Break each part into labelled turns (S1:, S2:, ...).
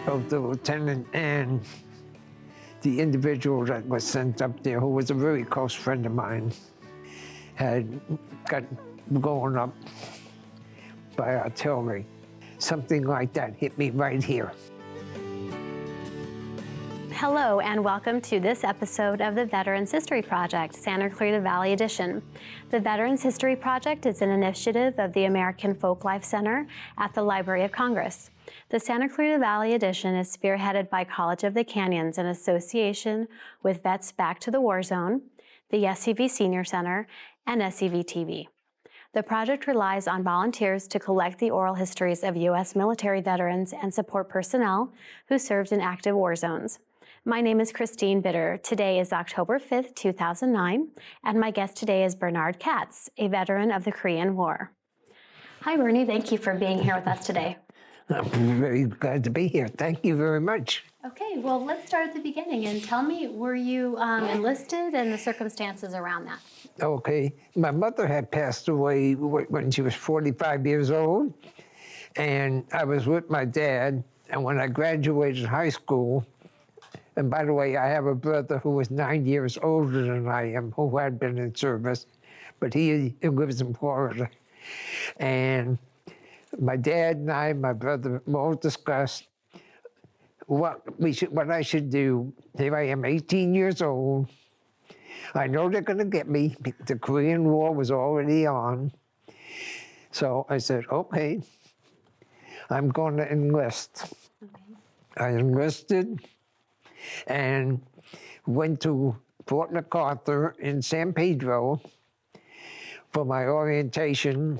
S1: both the lieutenant and the individual that was sent up there, who was a very close friend of mine, had got blown up by artillery. Something like that hit me right here.
S2: Hello and welcome to this episode of the Veterans History Project, Santa Clarita Valley Edition. The Veterans History Project is an initiative of the American Folklife Center at the Library of Congress. The Santa Clarita Valley Edition is spearheaded by College of the Canyons in association with Vets Back to the War Zone, the SCV Senior Center, and SCV TV. The project relies on volunteers to collect the oral histories of U.S. military veterans and support personnel who served in active war zones. My name is Christine Bitter. Today is October 5th, 2009, and my guest today is Bernard Katz, a veteran of the Korean War. Hi, Bernie. Thank you for being here with us today.
S1: I'm very glad to be here. Thank you very much.
S2: Okay, well, let's start at the beginning and tell me, were you enlisted and the circumstances around that?
S1: Okay, my mother had passed away when she was 45 years old, and I was with my dad, and when I graduated high school, and by the way, I have a brother who was 9 years older than I am, who had been in service, but he lives in Florida. And my dad and I, my brother, all discussed what I should do. Here I am, 18 years old. I know they're going to get me. The Korean War was already on. So I said, okay, I'm going to enlist. Okay. I enlisted and went to Fort MacArthur in San Pedro for my orientation,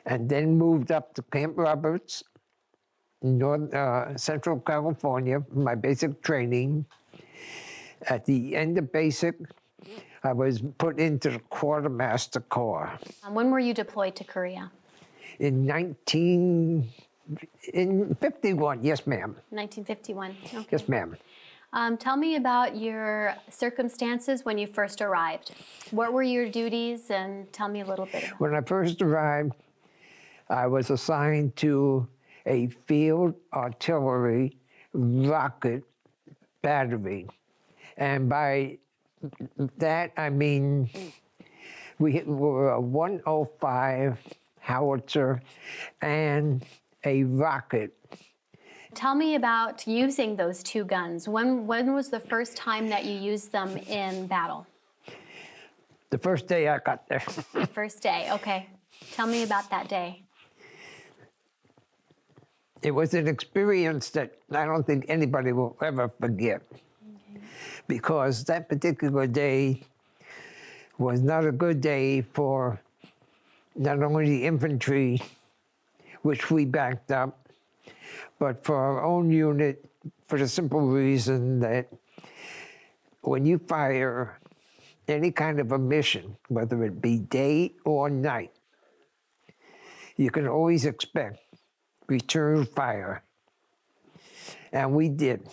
S1: and then moved up to Camp Roberts, Central California, for my basic training. At the end of basic, I was put into the Quartermaster Corps.
S2: When were you deployed to Korea?
S1: In 1951, yes, ma'am.
S2: 1951, okay.
S1: Yes, ma'am.
S2: Tell me about your circumstances when you first arrived. What were your duties, and tell me a little bit about
S1: When I first arrived, I was assigned to a field artillery rocket battery. And by that, I mean, we were a 105 howitzer and a rocket.
S2: Tell me about using those two guns. When was the first time that you used them in battle?
S1: The first day I got there.
S2: The first day, okay. Tell me about that day.
S1: It was an experience that I don't think anybody will ever forget. Okay. Because that particular day was not a good day for not only the infantry, which we backed up, but for our own unit, for the simple reason that when you fire any kind of a mission, whether it be day or night, you can always expect return fire. And we did.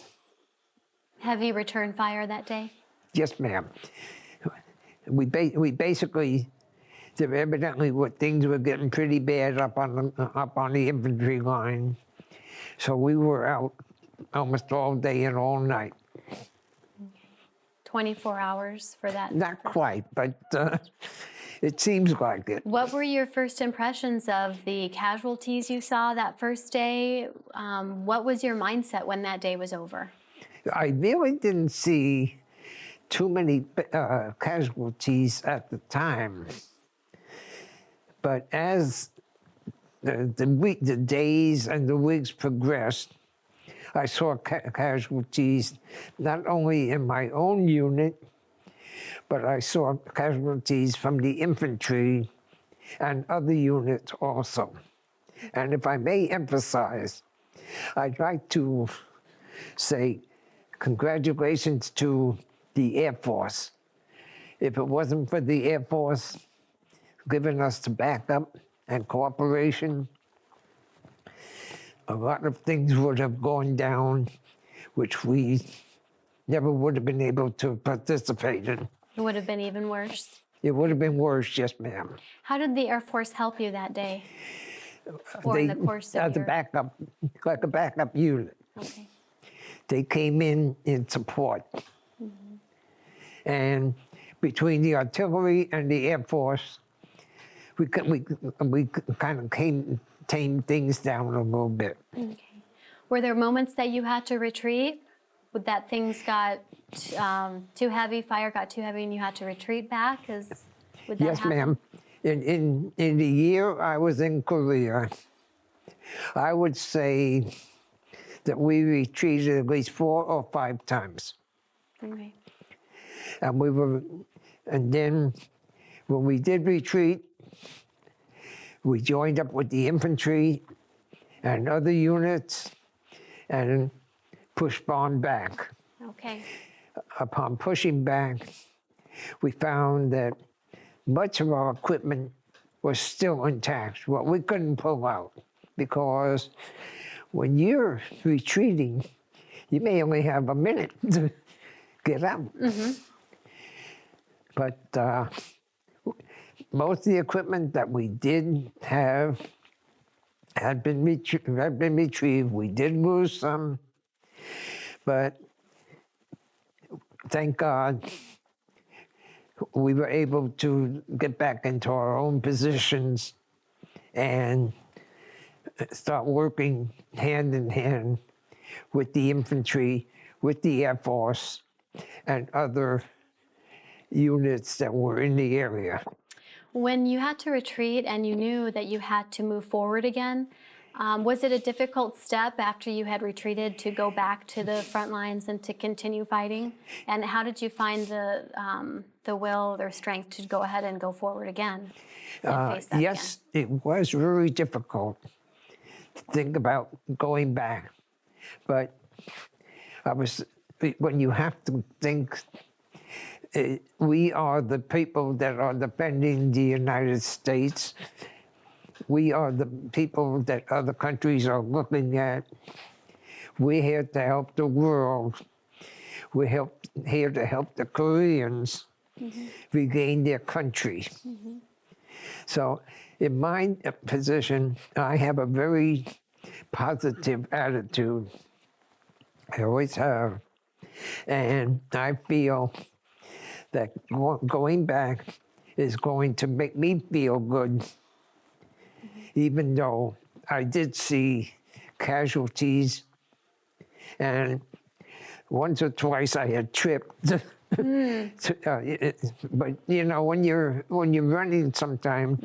S2: Heavy return fire that day?
S1: Yes, ma'am. We basically, evidently things were getting pretty bad up on the infantry line. So we were out almost all day and all night.
S2: Okay. 24 hours for that?
S1: Not quite, but it seems like it.
S2: What were your first impressions of the casualties you saw that first day? What was your mindset when that day was over?
S1: I really didn't see too many casualties at the time. But as the days and the weeks progressed, I saw casualties not only in my own unit, but I saw casualties from the infantry and other units also. And if I may emphasize, I'd like to say congratulations to the Air Force. If it wasn't for the Air Force giving us the backup and cooperation, a lot of things would have gone down which we never would have been able to participate in.
S2: It would have been even worse?
S1: It would have been worse, yes, ma'am.
S2: How did the Air Force help you that day? Or in the course of
S1: as a backup, like a backup unit.
S2: Okay.
S1: They came in support. And between the artillery and the Air Force, we kind of tamed things down a little bit.
S2: Okay. Were there moments that you had to retreat? Would that things got too heavy, fire got too heavy, and you had to retreat back? Would that
S1: Yes,
S2: happen?
S1: ma'am. In the year I was in Korea, I would say that we retreated at least 4 or 5 times.
S2: Okay.
S1: And then when we did retreat, we joined up with the infantry and other units and pushed on back.
S2: Okay.
S1: Upon pushing back, we found that much of our equipment was still intact. Well, we couldn't pull out because when you're retreating, you may only have a minute to get out. But most of the equipment that we did have had been retrieved. We did lose some, but thank God we were able to get back into our own positions and start working hand in hand with the infantry, with the Air Force, and other units that were in the area.
S2: When you had to retreat and you knew that you had to move forward again, was it a difficult step after you had retreated to go back to the front lines and to continue fighting? And how did you find the will or strength to go ahead and go forward again and face that
S1: Yes, it was very difficult to think about going back. But when you have to think, we are the people that are defending the United States. We are the people that other countries are looking at. We're here to help the world. We're here to help the Koreans regain their country. So in my position, I have a very positive attitude. I always have. And I feel that going back is going to make me feel good, even though I did see casualties, and once or twice I had tripped. But you know, when you're running, sometimes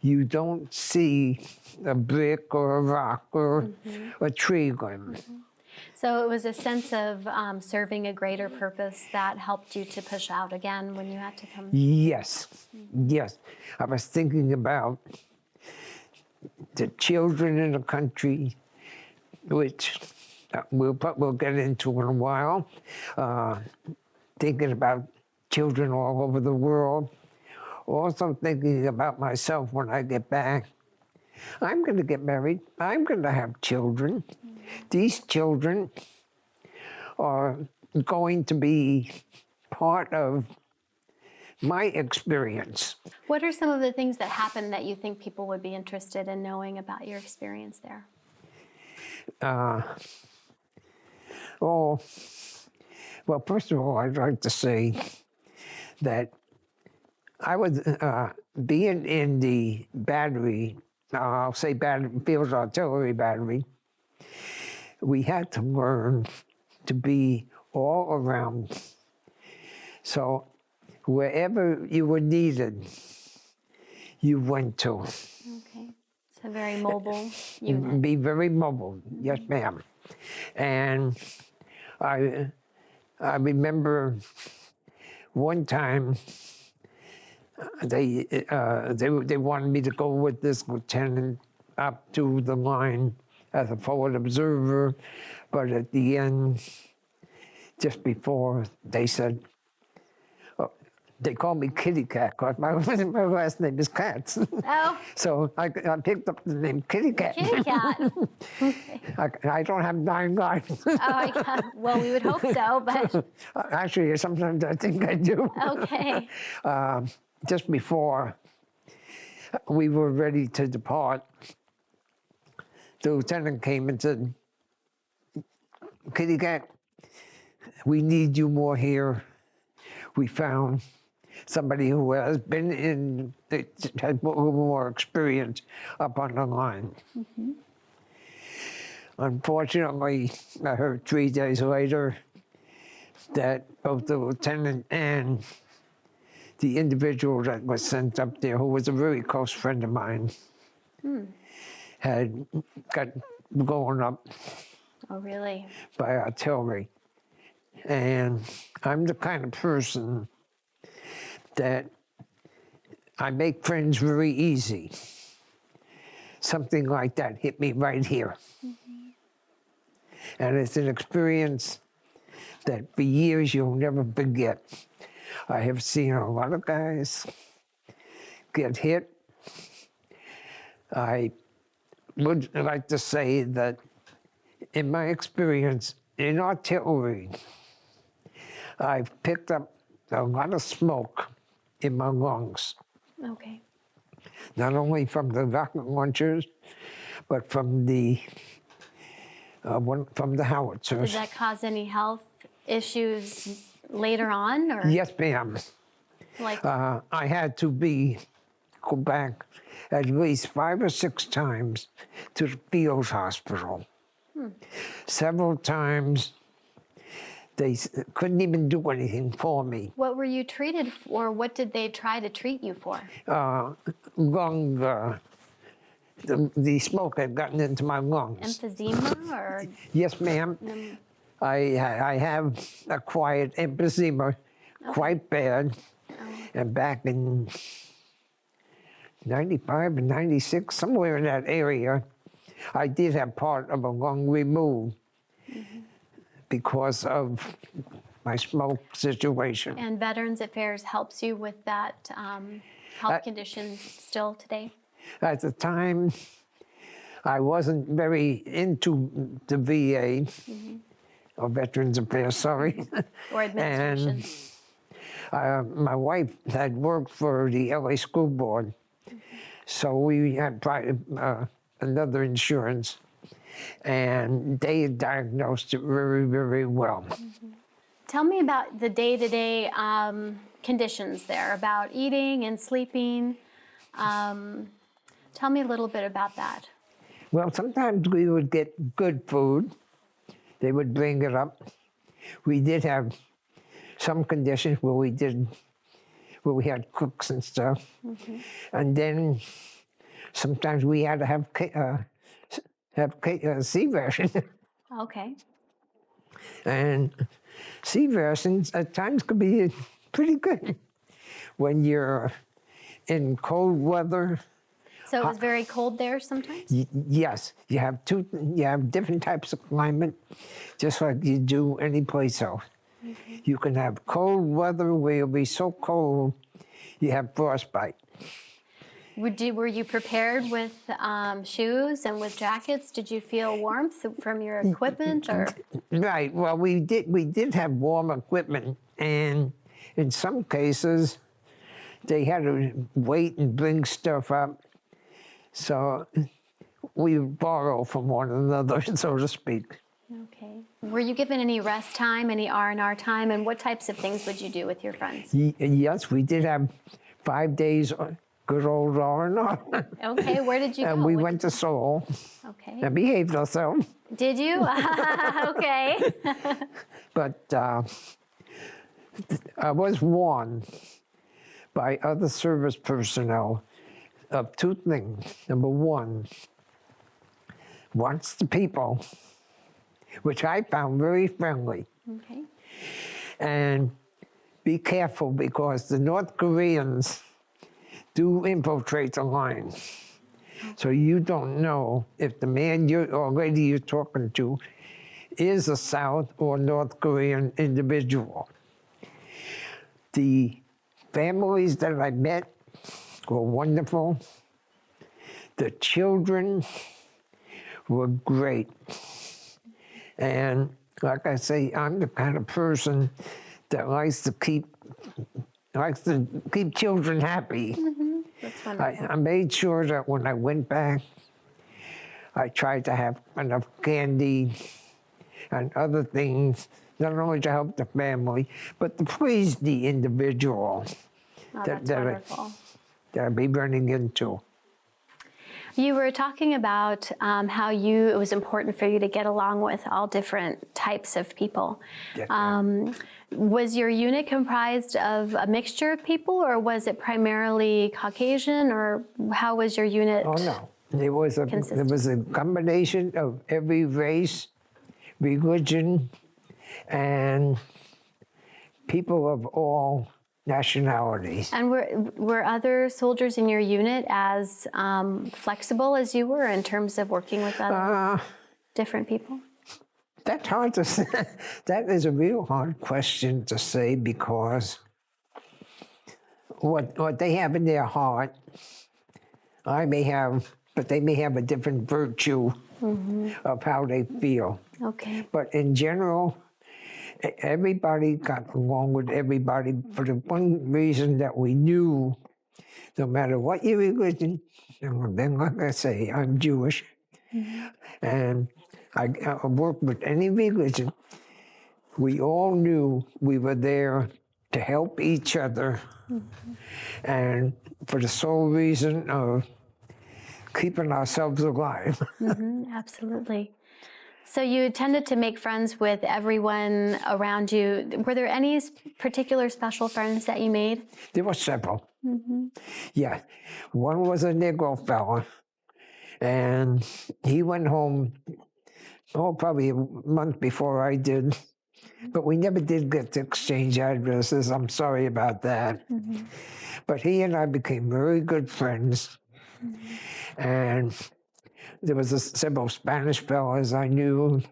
S1: you don't see a brick or a rock or a tree limb.
S2: So it was a sense of serving a greater purpose that helped you to push out again when you had to come?
S1: Yes, yes. I was thinking about the children in the country, which we'll get into in a while. Thinking about children all over the world. Also thinking about myself when I get back. I'm going to get married. I'm going to have children. These children are going to be part of my experience.
S2: What are some of the things that happened that you think people would be interested in knowing about your experience there?
S1: Well, first of all, I'd like to say that I was being in the battery, I'll say field artillery battery, we had to learn to be all around. So wherever you were needed, you went to.
S2: Okay, so very mobile unit.
S1: Be very mobile, yes ma'am. And I remember one time they wanted me to go with this lieutenant up to the line as a forward observer, but at the end, just before, they said, they called me Kitty Cat because my last name is Katz.
S2: Oh.
S1: So I picked up the name Kitty Cat.
S2: Kitty Cat. Okay.
S1: I don't have 9 lives.
S2: Oh, well, we would hope so, but.
S1: Actually, sometimes I think I do.
S2: Okay.
S1: Just before we were ready to depart, the lieutenant came and said, kitty cat, we need you more here. We found somebody who has been in, has a little more experience up on the line. Unfortunately, I heard 3 days later that both the lieutenant and the individual that was sent up there, who was a very close friend of mine, had got blown up
S2: Oh, really?
S1: by artillery. And I'm the kind of person that I make friends very easy. Something like that hit me right here. And it's an experience that for years you'll never forget. I have seen a lot of guys get hit. I would like to say that in my experience in artillery, I've picked up a lot of smoke in my lungs.
S2: Okay.
S1: Not only from the rocket launchers, but from the Howitzers.
S2: Did that cause any health issues later on, or
S1: Yes, ma'am.
S2: like?
S1: I had to go back at least 5 or 6 times to the field hospital. Several times, they couldn't even do anything for me.
S2: What were you treated for? What did they try to treat you for?
S1: Lung, the smoke had gotten into my lungs.
S2: Emphysema, or?
S1: Yes, ma'am. I have acquired emphysema quite bad. And back in 95 and 96, somewhere in that area, I did have part of a lung removed because of my smoke situation.
S2: And Veterans Affairs helps you with that health condition still today?
S1: At the time, I wasn't very into the VA, or Veterans Affairs, sorry.
S2: Or administration?
S1: And my wife had worked for the LA School Board, so we had another insurance, and they had diagnosed it very, very well.
S2: Tell me about the day-to-day conditions there, about eating and sleeping. Tell me a little bit about that.
S1: Well, sometimes we would get good food. They would bring it up. We did have some conditions where we had cooks and stuff. And then sometimes we had to have C-Ration.
S2: Okay.
S1: And C-Rations at times could be pretty good when you're in cold weather.
S2: So it was very cold there sometimes?
S1: Yes, you have different types of climate, just like you do any place else. You can have cold weather where you'll be so cold, you have frostbite.
S2: Were you prepared with shoes and with jackets? Did you feel warmth from your equipment, or?
S1: Right. Well, we did have warm equipment, and in some cases, they had to wait and bring stuff up. So we borrow from one another, so to speak.
S2: Okay. Were you given any rest time, any R&R time, and what types of things would you do with your friends?
S1: Yes, we did have 5 days good old R&R.
S2: Okay, where did you go?
S1: And we went to Seoul.
S2: Okay.
S1: And behaved ourselves.
S2: Did you? Okay.
S1: But I was warned by other service personnel of 2 things. Number 1, watch the people, which I found very friendly.
S2: Okay.
S1: And be careful, because the North Koreans do infiltrate the line. So you don't know if the man or lady you're talking to is a South or North Korean individual. The families that I met were wonderful. The children were great. And like I say, I'm the kind of person that likes to keep children happy.
S2: That's wonderful.
S1: I made sure that when I went back, I tried to have enough candy and other things, not only to help the family, but to please the individual
S2: Oh, that's wonderful.
S1: that I'll be running into.
S2: You were talking about how it was important for you to get along with all different types of people.
S1: Yes,
S2: Was your unit comprised of a mixture of people, or was it primarily Caucasian, or how was your unit?
S1: Oh, no. It was a combination of every race, religion, and people of all nationalities.
S2: And were other soldiers in your unit as flexible as you were in terms of working with other different people?
S1: That's hard to say. That is a real hard question to say, because what they have in their heart, I may have, but they may have a different virtue of how they feel.
S2: Okay.
S1: But in general, everybody got along with everybody for the one reason that we knew, no matter what your religion, and then like I say, I'm Jewish, and I work with any religion, we all knew we were there to help each other, and for the sole reason of keeping ourselves alive.
S2: Absolutely. So you tended to make friends with everyone around you. Were there any particular special friends that you made?
S1: There were several. Yeah. One was a Negro fella, and he went home, probably a month before I did. But we never did get to exchange addresses. I'm sorry about that. But he and I became very good friends. And there was several Spanish fellas I knew.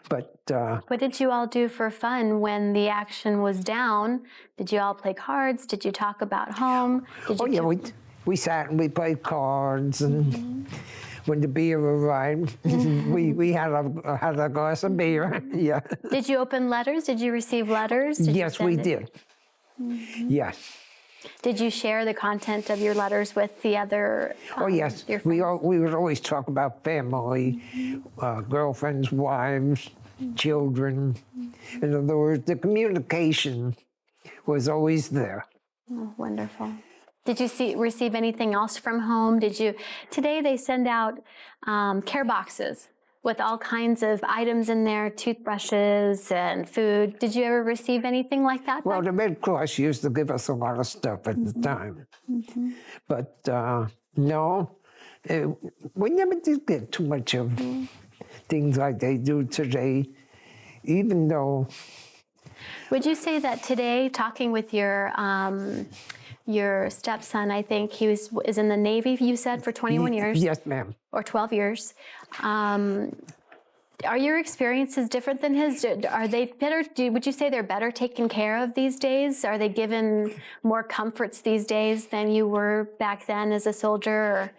S1: But
S2: what did you all do for fun when the action was down? Did you all play cards? Did you talk about home?
S1: We sat and we played cards, and when the beer arrived, we had a glass of beer. Yeah.
S2: Did you open letters? Did you receive letters?
S1: Yes, we did. Yes.
S2: Did you share the content of your letters with the other?
S1: Oh yes, we would always talk about family, girlfriends, wives, children. In other words, the communication was always there.
S2: Oh, wonderful. Did you receive anything else from home? Today they send out care boxes with all kinds of items in there, toothbrushes and food. Did you ever receive anything like that?
S1: Well, the Red Cross used to give us a lot of stuff at the time. But no, we never did get too much of things like they do today, even though...
S2: Would you say that today, talking with your stepson, I think he is in the Navy, you said, for 21 years?
S1: Yes, ma'am.
S2: Or 12 years. Are your experiences different than his? Are they better? Would you say they're better taken care of these days? Are they given more comforts these days than you were back then as a soldier? Or?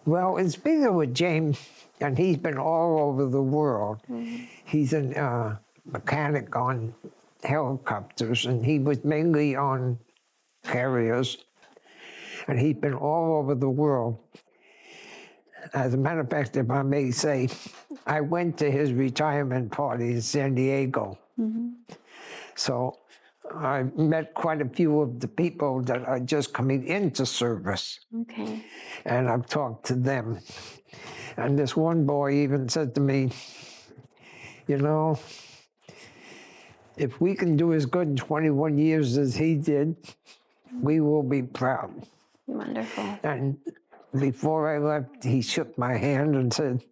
S1: Well, it's bigger with James, and he's been all over the world. He's a mechanic on helicopters, and he was mainly on carriers, and he's been all over the world. As a matter of fact, if I may say, I went to his retirement party in San Diego. So I met quite a few of the people that are just coming into service.
S2: Okay.
S1: And I've talked to them. And this one boy even said to me, you know, if we can do as good in 21 years as he did, we will be proud.
S2: Wonderful.
S1: And before I left, he shook my hand and said,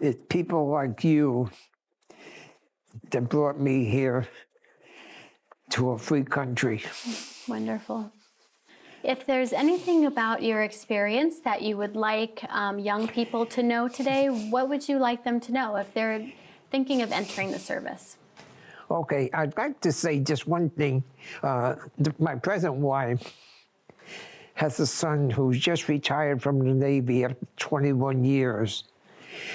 S1: it's people like you that brought me here to a free country.
S2: Wonderful. If there's anything about your experience that you would like young people to know today, what would you like them to know if they're thinking of entering the service?
S1: Okay, I'd like to say just one thing. My present wife has a son who's just retired from the Navy after 21 years.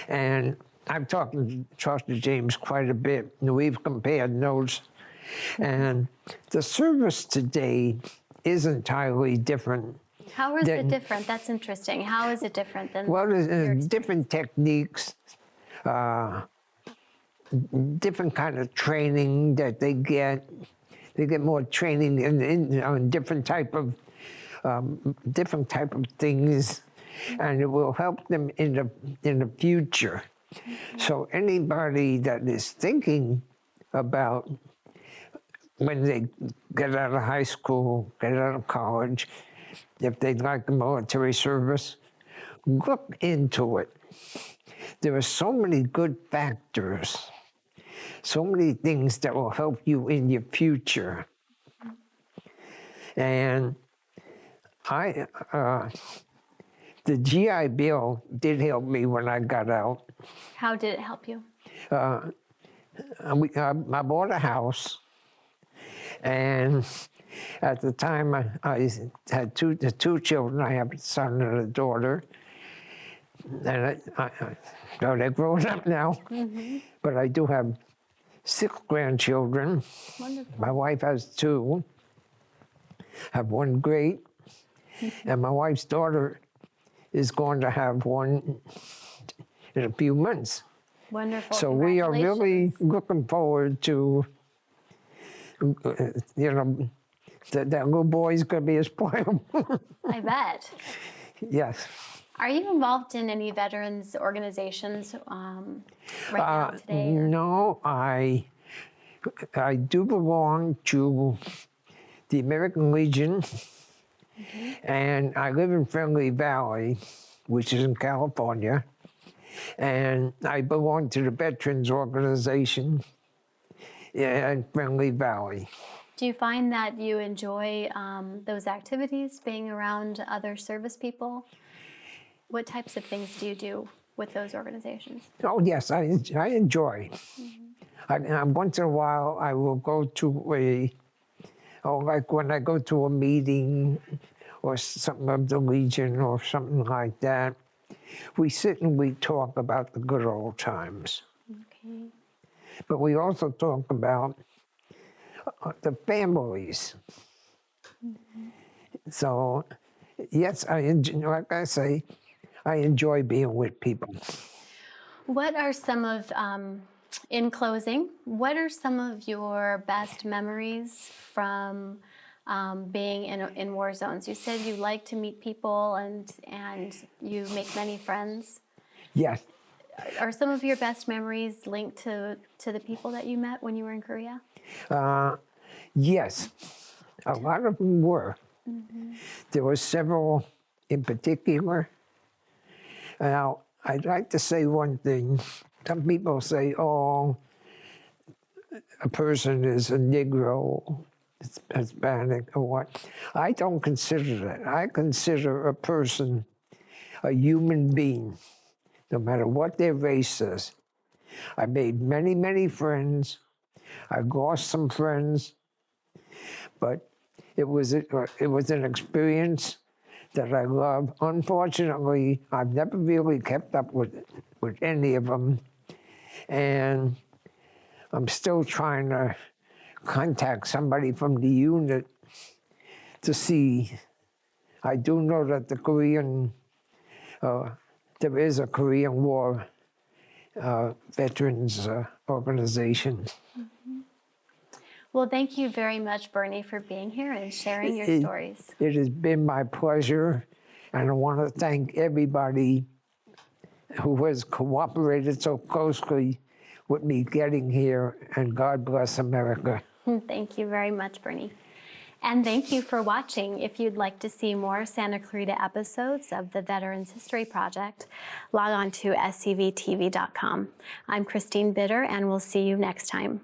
S1: And I've talked to James quite a bit, and we've compared notes. And the service today is entirely different.
S2: How is it different? That's interesting. How is it different than?
S1: Well, there's different techniques. different kind of training that they get. They get more training on different type of things, and it will help them in the future. So anybody that is thinking about when they get out of high school, get out of college, if they'd like the military service, look into it. There are so many good factors, so many things that will help you in your future. And the GI Bill did help me when I got out.
S2: How did it help you?
S1: I bought a house, and at the time I had two children. I have a son and a daughter, and they're grown up now. But I do have 6 grandchildren.
S2: Wonderful.
S1: My wife has 2. I have 1 great, and my wife's daughter is going to have 1 in a few months.
S2: Wonderful.
S1: So we are really looking forward to, that little boy's going to be a spoiled.
S2: I bet.
S1: Yes.
S2: Are you involved in any veterans organizations right now today?
S1: No, I do belong to the American Legion, and I live in Friendly Valley, which is in California, and I belong to the Veterans Organization in Friendly Valley.
S2: Do you find that you enjoy those activities, being around other service people? What types of things do you do with those organizations?
S1: Oh, yes, I enjoy. Once in a while, I will go to like when I go to a meeting or something of the Legion or something like that, we sit and we talk about the good old times.
S2: Okay.
S1: But we also talk about the families. So, yes, like I say, I enjoy being with people.
S2: What are some of, in closing, what are some of your best memories from being in war zones? You said you like to meet people and you make many friends.
S1: Yes.
S2: Are some of your best memories linked to the people that you met when you were in Korea?
S1: Yes, a lot of them were. There were several in particular. Now, I'd like to say one thing. Some people say, oh, a person is a Negro, it's Hispanic, or what. I don't consider that. I consider a person a human being, no matter what their race is. I made many, many friends. I lost some friends, but it was an experience that I love. Unfortunately, I've never really kept up with any of them, and I'm still trying to contact somebody from the unit to see. I do know that the Korean, there is a Korean War veterans organization.
S2: Well, thank you very much, Bernie, for being here and sharing your stories.
S1: It has been my pleasure, and I want to thank everybody who has cooperated so closely with me getting here, and God bless America.
S2: Thank you very much, Bernie. And thank you for watching. If you'd like to see more Santa Clarita episodes of the Veterans History Project, log on to scvtv.com. I'm Christine Bitter, and we'll see you next time.